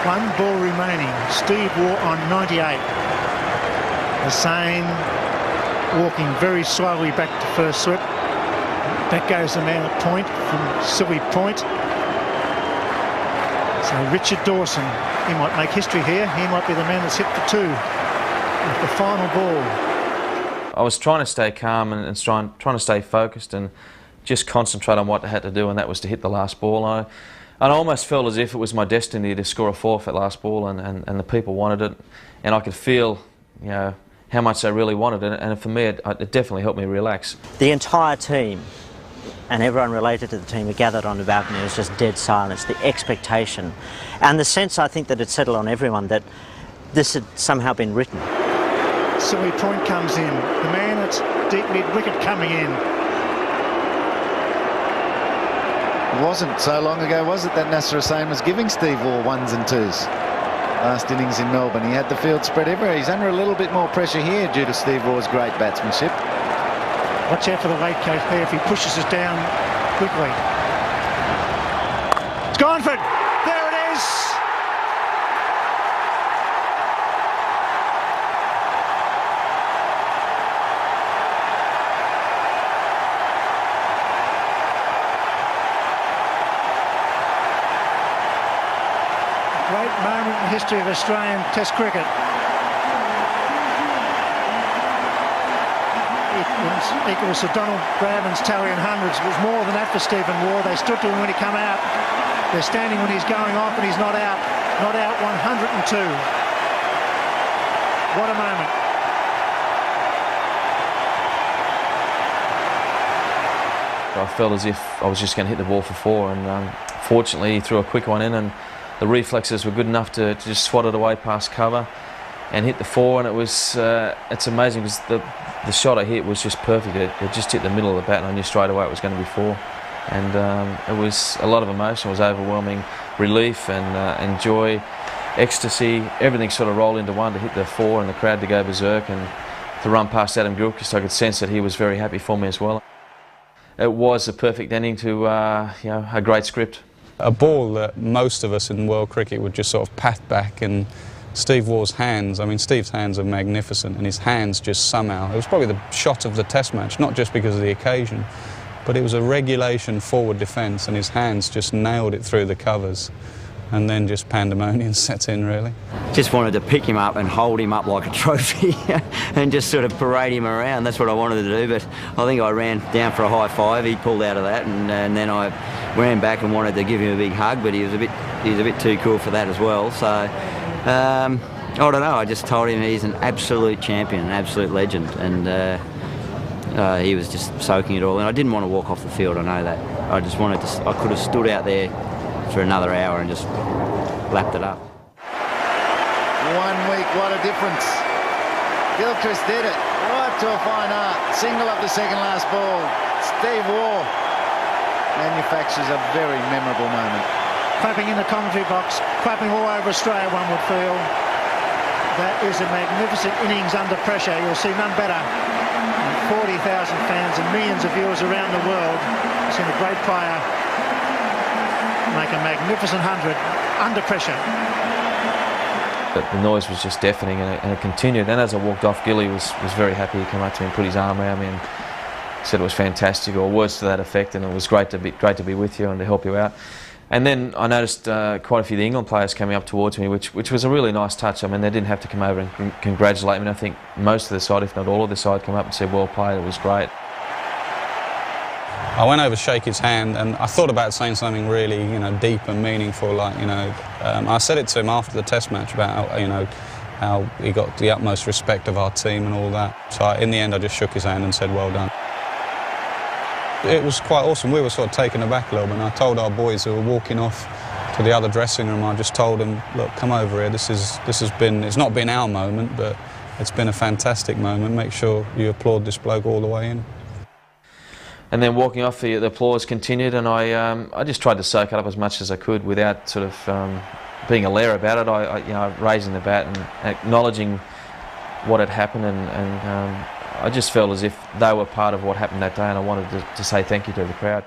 One ball remaining. Steve Waugh on 98. Hussain walking very slowly back to first slip. Back goes the man at point from Silly Point. So Richard Dawson, he might make history here. He might be the man that's hit the two with the final ball. I was trying to stay calm and trying to stay focused and just concentrate on what I had to do, and that was to hit the last ball. And I almost felt as if it was my destiny to score a four off that last ball, and the people wanted it, and I could feel, you know, how much they really wanted it, and for me it definitely helped me relax. The entire team and everyone related to the team were gathered on the balcony. It was just dead silence, the expectation and the sense, I think, that had settled on everyone that this had somehow been written. Silly Point comes in, the man at deep mid-wicket coming in. It wasn't so long ago, was it, that Nasser Hussain was giving Steve Waugh ones and twos? Last innings in Melbourne, he had the field spread everywhere. He's under a little bit more pressure here due to Steve Waugh's great batsmanship. Watch out for the late case there if he pushes us down quickly. It's gone for it. There it is. Great moment in the history of Australian Test cricket. Equals to Donald Bradman's tally in hundreds. It was more than that for Stephen Waugh. They stood to him when he came out. They're standing when he's going off, and he's not out. Not out 102. What a moment. I felt as if I was just going to hit the ball for four, and fortunately he threw a quick one in, and the reflexes were good enough to just swat it away past cover and hit the four. And it was it's amazing because the shot I hit was just perfect. It just hit the middle of the bat, and I knew straight away it was going to be four. And it was a lot of emotion. It was overwhelming relief and joy, ecstasy. Everything sort of rolled into one to hit the four and the crowd to go berserk, and to run past Adam Gilchrist. I could sense that he was very happy for me as well. It was a perfect ending to you know, a great script. A ball that most of us in world cricket would just sort of pat back, and Steve Waugh's hands, I mean, Steve's hands are magnificent, and his hands just somehow, it was probably the shot of the Test match, not just because of the occasion, but it was a regulation forward defence, and his hands just nailed it through the covers, and then just pandemonium set in, really. Just wanted to pick him up and hold him up like a trophy and just sort of parade him around. That's what I wanted to do, but I think I ran down for a high five. He pulled out of that, and then I ran back and wanted to give him a big hug, but he was a bit too cool for that as well. So I don't know, I just told him he's an absolute champion, an absolute legend, and he was just soaking it all in. I didn't want to walk off the field, I know that. I just wanted to, I could have stood out there for another hour and just lapped it up. 1 week, what a difference. Gilchrist did it, right to a fine art. Single up the second last ball. Steve Waugh manufactures a very memorable moment. Clapping in the commentary box, clapping all over Australia, one would feel. That is a magnificent innings under pressure. You'll see none better. 40,000 fans and millions of viewers around the world. You've seen a great player make a magnificent 100 under pressure. But the noise was just deafening, and it continued. And as I walked off, Gilly was very happy. He came up to me and put his arm around me and said it was fantastic, or words to that effect, and it was great to be with you and to help you out. And then I noticed quite a few of the England players coming up towards me, which was a really nice touch. I mean, they didn't have to come over and congratulate me. And I think most of the side, if not all of the side, come up and said, well played, it was great. I went over to shake his hand, and I thought about saying something really, you know, deep and meaningful, like, you know, I said it to him after the Test match about how, you know, how he got the utmost respect of our team and all that. So in the end, I just shook his hand and said, well done. It was quite awesome. We were sort of taken aback a little bit, and I told our boys who were walking off to the other dressing room, I just told them, look, come over here. This has been, it's not been our moment, but it's been a fantastic moment. Make sure you applaud this bloke all the way in. And then walking off, the applause continued, and I just tried to soak it up as much as I could without sort of being a lair about it. You know, raising the bat and acknowledging what had happened, and I just felt as if they were part of what happened that day, and I wanted to say thank you to the crowd.